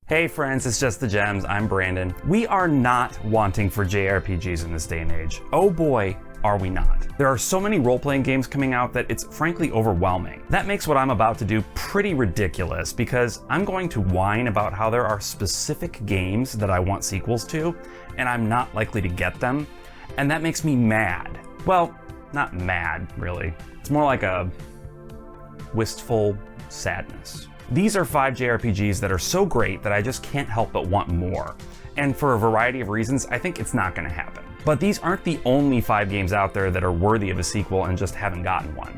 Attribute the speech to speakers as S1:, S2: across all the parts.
S1: Hey friends, it's Just the Gems, I'm Brandon. We are not wanting for JRPGs in this day and age. Oh boy, are we not. There are so many role-playing games coming out that it's frankly overwhelming. That makes what I'm about to do pretty ridiculous because I'm going to whine about how there are specific games that I want sequels to, and I'm not likely to get them, and that makes me mad. Well, not mad, really. It's more like a wistful sadness. These are 5 JRPGs that are so great that I just can't help but want more. And for a variety of reasons, I think it's not going to happen. But these aren't the only 5 games out there that are worthy of a sequel and just haven't gotten one.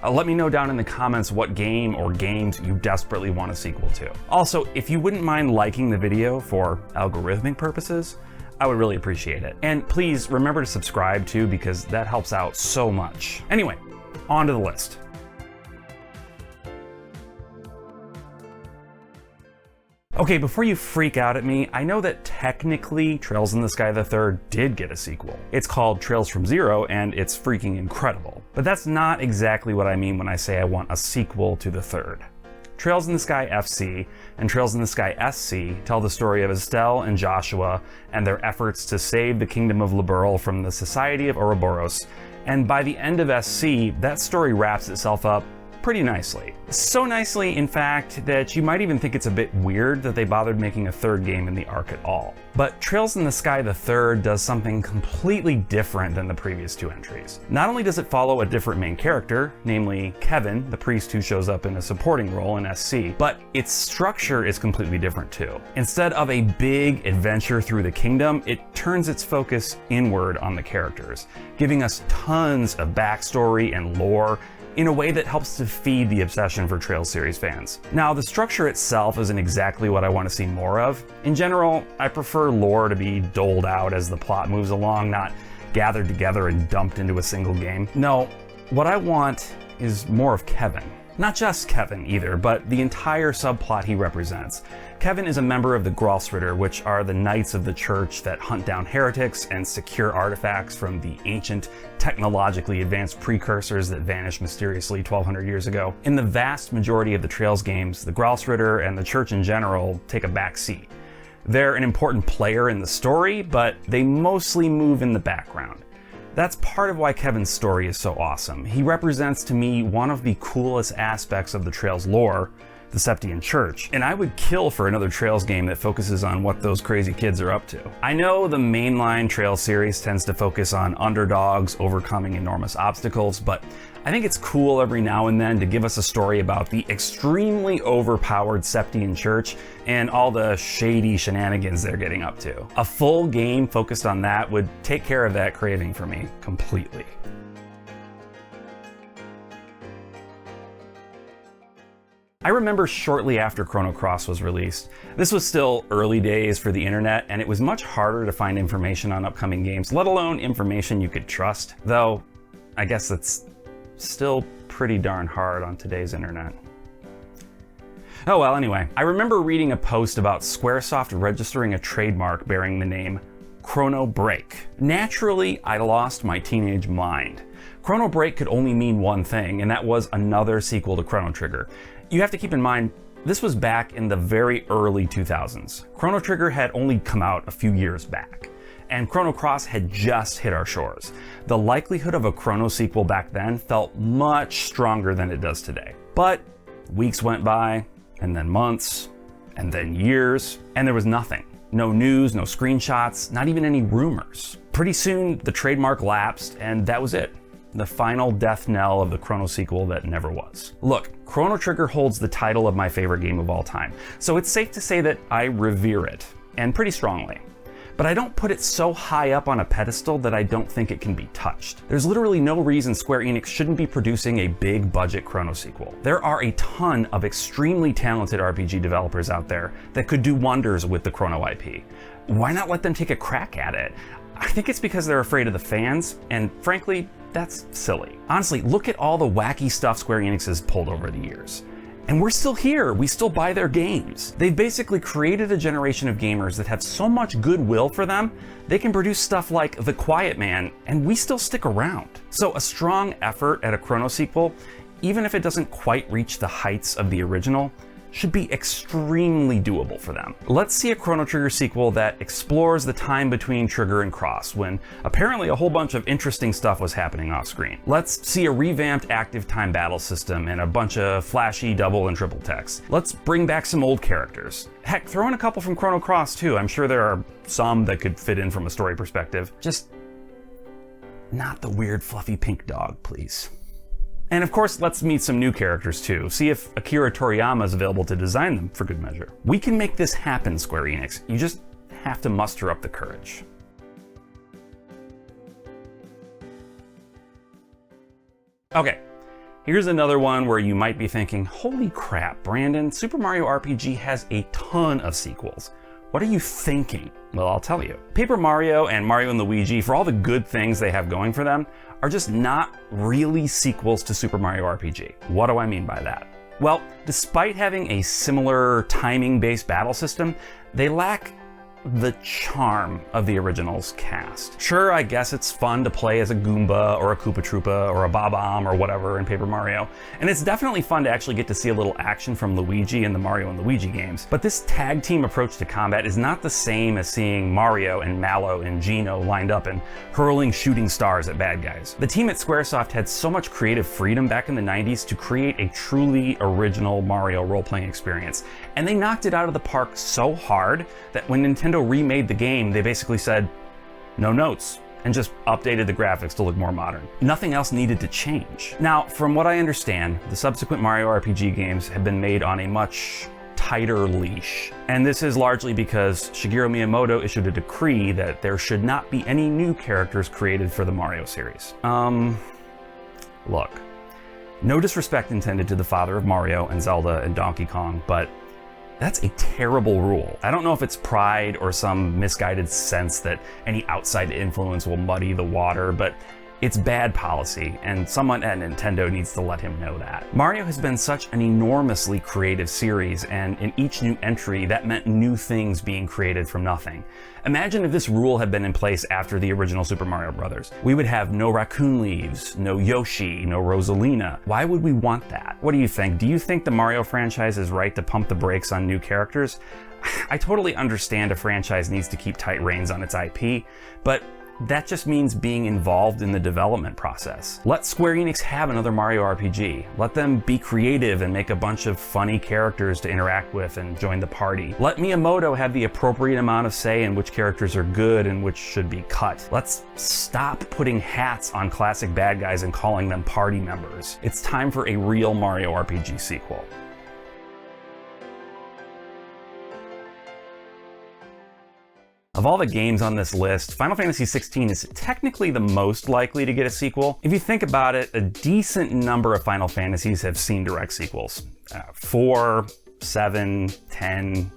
S1: Let me know down in the comments what game or games you desperately want a sequel to. Also, if you wouldn't mind liking the video for algorithmic purposes, I would really appreciate it. And please remember to subscribe too, because that helps out so much. Anyway, on to the list. Okay, before you freak out at me, I know that technically Trails in the Sky III did get a sequel. It's called Trails from Zero, and it's freaking incredible. But that's not exactly what I mean when I say I want a sequel to the third. Trails in the Sky FC and Trails in the Sky SC tell the story of Estelle and Joshua and their efforts to save the Kingdom of Liberl from the Society of Ouroboros, and by the end of SC, that story wraps itself up pretty nicely. So nicely, in fact, that you might even think it's a bit weird that they bothered making a third game in the arc at all. But Trails in the Sky III does something completely different than the previous 2 entries. Not only does it follow a different main character, namely Kevin, the priest who shows up in a supporting role in SC, but its structure is completely different too. Instead of a big adventure through the kingdom, it turns its focus inward on the characters, giving us tons of backstory and lore in a way that helps to feed the obsession for Trails series fans. Now, the structure itself isn't exactly what I want to see more of. In general, I prefer lore to be doled out as the plot moves along, not gathered together and dumped into a single game. No, what I want is more of Kevin. Not just Kevin either, but the entire subplot he represents. Kevin is a member of the Gralsritter, which are the knights of the church that hunt down heretics and secure artifacts from the ancient, technologically advanced precursors that vanished mysteriously 1200 years ago. In the vast majority of the Trails games, the Gralsritter and the church in general take a back seat. They're an important player in the story, but they mostly move in the background. That's part of why Kevin's story is so awesome. He represents to me one of the coolest aspects of the Trails lore, the Septian Church, and I would kill for another Trails game that focuses on what those crazy kids are up to. I know the mainline Trails series tends to focus on underdogs overcoming enormous obstacles, but I think it's cool every now and then to give us a story about the extremely overpowered Septian Church and all the shady shenanigans they're getting up to. A full game focused on that would take care of that craving for me completely. I remember shortly after Chrono Cross was released. This was still early days for the internet, and it was much harder to find information on upcoming games, let alone information you could trust. Though, I guess that's still pretty darn hard on today's internet. Oh well, anyway, I remember reading a post about Squaresoft registering a trademark bearing the name Chrono Break. Naturally, I lost my teenage mind. Chrono Break could only mean one thing, and that was another sequel to Chrono Trigger. You have to keep in mind, this was back in the very early 2000s. Chrono Trigger had only come out a few years back, and Chrono Cross had just hit our shores. The likelihood of a Chrono sequel back then felt much stronger than it does today. But weeks went by, and then months, and then years, and there was nothing. No news, no screenshots, not even any rumors. Pretty soon, the trademark lapsed, and that was it. The final death knell of the Chrono sequel that never was. Look, Chrono Trigger holds the title of my favorite game of all time, so it's safe to say that I revere it, and pretty strongly. But I don't put it so high up on a pedestal that I don't think it can be touched. There's literally no reason Square Enix shouldn't be producing a big budget Chrono sequel. There are a ton of extremely talented RPG developers out there that could do wonders with the Chrono IP. Why not let them take a crack at it? I think it's because they're afraid of the fans, and frankly, that's silly. Honestly, look at all the wacky stuff Square Enix has pulled over the years. And we're still here, we still buy their games. They've basically created a generation of gamers that have so much goodwill for them, they can produce stuff like The Quiet Man, and we still stick around. So a strong effort at a Chrono sequel, even if it doesn't quite reach the heights of the original, should be extremely doable for them. Let's see a Chrono Trigger sequel that explores the time between Trigger and Cross, when apparently a whole bunch of interesting stuff was happening off screen. Let's see a revamped active time battle system and a bunch of flashy double and triple text. Let's bring back some old characters. Heck, throw in a couple from Chrono Cross too. I'm sure there are some that could fit in from a story perspective. Just not the weird fluffy pink dog, please. And of course, let's meet some new characters too. See if Akira Toriyama is available to design them for good measure. We can make this happen, Square Enix. You just have to muster up the courage. Okay, here's another one where you might be thinking, holy crap, Brandon, Super Mario RPG has a ton of sequels. What are you thinking? Well, I'll tell you. Paper Mario and Mario and Luigi, for all the good things they have going for them, are just not really sequels to Super Mario RPG. What do I mean by that? Well, despite having a similar timing-based battle system, they lack the charm of the original's cast. Sure, I guess it's fun to play as a Goomba or a Koopa Troopa or a Bob-omb or whatever in Paper Mario, and it's definitely fun to actually get to see a little action from Luigi in the Mario and Luigi games, but this tag team approach to combat is not the same as seeing Mario and Mallow and Geno lined up and hurling shooting stars at bad guys. The team at Squaresoft had so much creative freedom back in the 90s to create a truly original Mario role-playing experience, and they knocked it out of the park so hard that when Nintendo remade the game, they basically said, no notes, and just updated the graphics to look more modern. Nothing else needed to change. Now, from what I understand, the subsequent Mario RPG games have been made on a much tighter leash. And this is largely because Shigeru Miyamoto issued a decree that there should not be any new characters created for the Mario series. Look, no disrespect intended to the father of Mario and Zelda and Donkey Kong, but that's a terrible rule. I don't know if it's pride or some misguided sense that any outside influence will muddy the water, but it's bad policy, and someone at Nintendo needs to let him know that. Mario has been such an enormously creative series, and in each new entry, that meant new things being created from nothing. Imagine if this rule had been in place after the original Super Mario Bros. We would have no Raccoon Leaves, no Yoshi, no Rosalina. Why would we want that? What do you think? Do you think the Mario franchise is right to pump the brakes on new characters? I totally understand a franchise needs to keep tight reins on its IP, but that just means being involved in the development process. Let Square Enix have another Mario RPG. Let them be creative and make a bunch of funny characters to interact with and join the party. Let Miyamoto have the appropriate amount of say in which characters are good and which should be cut. Let's stop putting hats on classic bad guys and calling them party members. It's time for a real Mario RPG sequel. Of all the games on this list, Final Fantasy XVI is technically the most likely to get a sequel. If you think about it, a decent number of Final Fantasies have seen direct sequels. 4, 7, 10,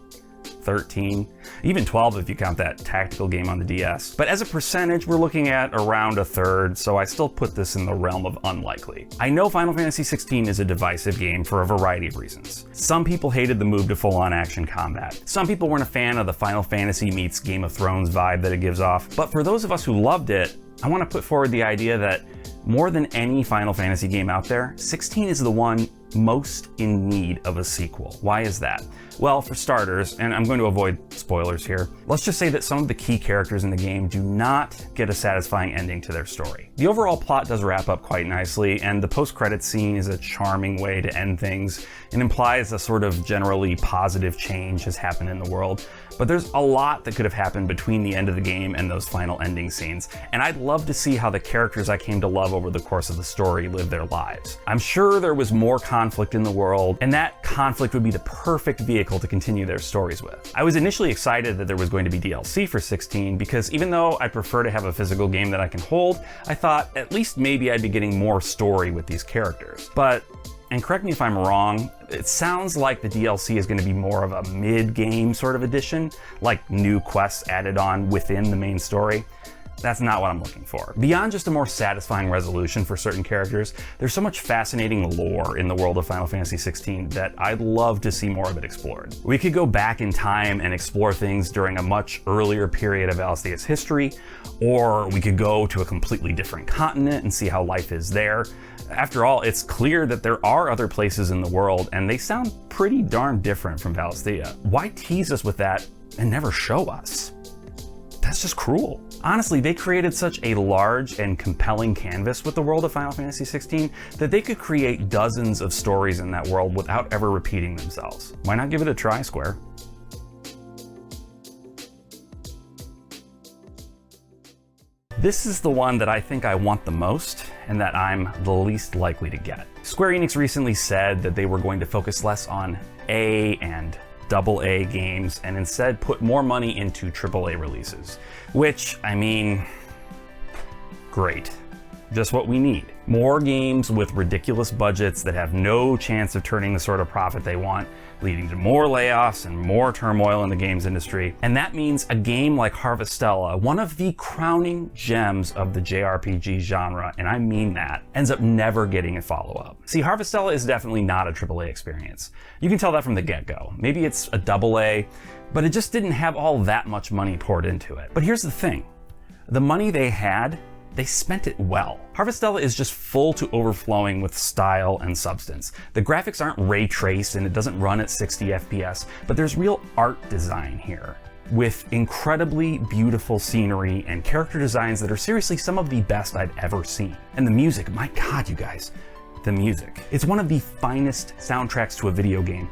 S1: 13, even 12 if you count that tactical game on the DS. But as a percentage, we're looking at around a third, so I still put this in the realm of unlikely. I know Final Fantasy XVI is a divisive game for a variety of reasons. Some people hated the move to full-on action combat. Some people weren't a fan of the Final Fantasy meets Game of Thrones vibe that it gives off. But for those of us who loved it, I want to put forward the idea that more than any Final Fantasy game out there, 16 is the one most in need of a sequel. Why is that? Well, for starters, and I'm going to avoid spoilers here, let's just say that some of the key characters in the game do not get a satisfying ending to their story. The overall plot does wrap up quite nicely, and the post-credits scene is a charming way to end things and implies a sort of generally positive change has happened in the world. But there's a lot that could have happened between the end of the game and those final ending scenes, and I'd love to see how the characters I came to love over the course of the story live their lives. I'm sure there was more conflict in the world, and that conflict would be the perfect vehicle to continue their stories with. I was initially excited that there was going to be DLC for 16 because even though I prefer to have a physical game that I can hold, I thought at least maybe I'd be getting more story with these characters. But, and correct me if I'm wrong, it sounds like the DLC is going to be more of a mid-game sort of edition, like new quests added on within the main story. That's not what I'm looking for. Beyond just a more satisfying resolution for certain characters, there's so much fascinating lore in the world of Final Fantasy XVI that I'd love to see more of it explored. We could go back in time and explore things during a much earlier period of Althea's history, or we could go to a completely different continent and see how life is there. After all, it's clear that there are other places in the world, and they sound pretty darn different from Harvestella. Why tease us with that and never show us? That's just cruel. Honestly, they created such a large and compelling canvas with the world of Final Fantasy XVI that they could create dozens of stories in that world without ever repeating themselves. Why not give it a try, Square? This is the one that I think I want the most and that I'm the least likely to get. Square Enix recently said that they were going to focus less on A and AA games and instead put more money into AAA releases, which, I mean, great. Just what we need. More games with ridiculous budgets that have no chance of turning the sort of profit they want, leading to more layoffs and more turmoil in the games industry. And that means a game like Harvestella, one of the crowning gems of the JRPG genre, and I mean that, ends up never getting a follow-up. See, Harvestella is definitely not a AAA experience. You can tell that from the get-go. Maybe it's a AA, but it just didn't have all that much money poured into it. But here's the thing. The money they had, they spent it well. Harvestella is just full to overflowing with style and substance. The graphics aren't ray traced and it doesn't run at 60 FPS, but there's real art design here, with incredibly beautiful scenery and character designs that are seriously some of the best I've ever seen. And the music, my God, you guys, the music. It's one of the finest soundtracks to a video game,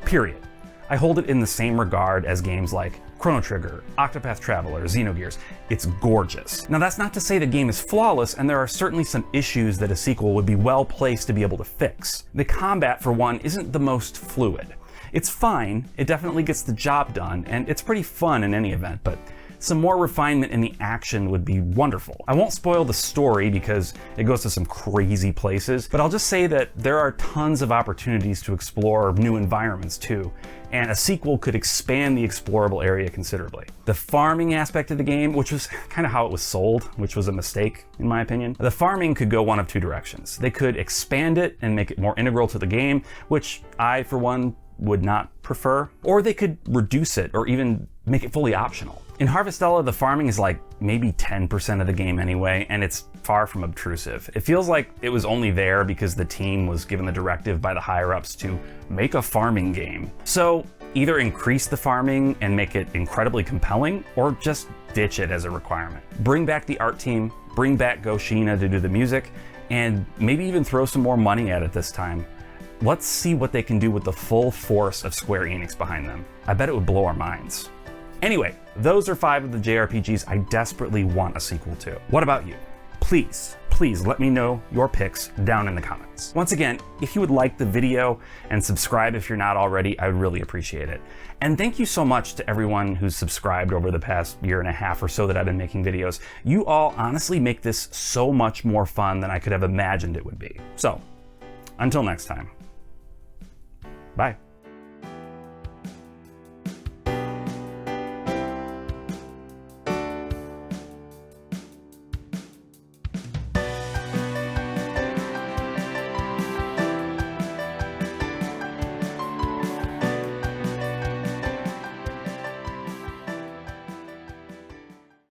S1: period. I hold it in the same regard as games like Chrono Trigger, Octopath Traveler, Xenogears. It's gorgeous. Now that's not to say the game is flawless, and there are certainly some issues that a sequel would be well placed to be able to fix. The combat, for one, isn't the most fluid. It's fine, it definitely gets the job done, and it's pretty fun in any event, but some more refinement in the action would be wonderful. I won't spoil the story because it goes to some crazy places, but I'll just say that there are tons of opportunities to explore new environments too, and a sequel could expand the explorable area considerably. The farming aspect of the game, which was kind of how it was sold, which was a mistake in my opinion, the farming could go one of two directions. They could expand it and make it more integral to the game, which I, for one, would not prefer, or they could reduce it or even make it fully optional. In Harvestella, the farming is like maybe 10% of the game anyway, and it's far from obtrusive. It feels like it was only there because the team was given the directive by the higher-ups to make a farming game. So either increase the farming and make it incredibly compelling, or just ditch it as a requirement. Bring back the art team, bring back Goshina to do the music, and maybe even throw some more money at it this time. Let's see what they can do with the full force of Square Enix behind them. I bet it would blow our minds. Anyway, those are 5 of the JRPGs I desperately want a sequel to. What about you? Please let me know your picks down in the comments. Once again, if you would like the video and subscribe if you're not already, I would really appreciate it. And thank you so much to everyone who's subscribed over the past year and a half or so that I've been making videos. You all honestly make this so much more fun than I could have imagined it would be. So, until next time. Bye.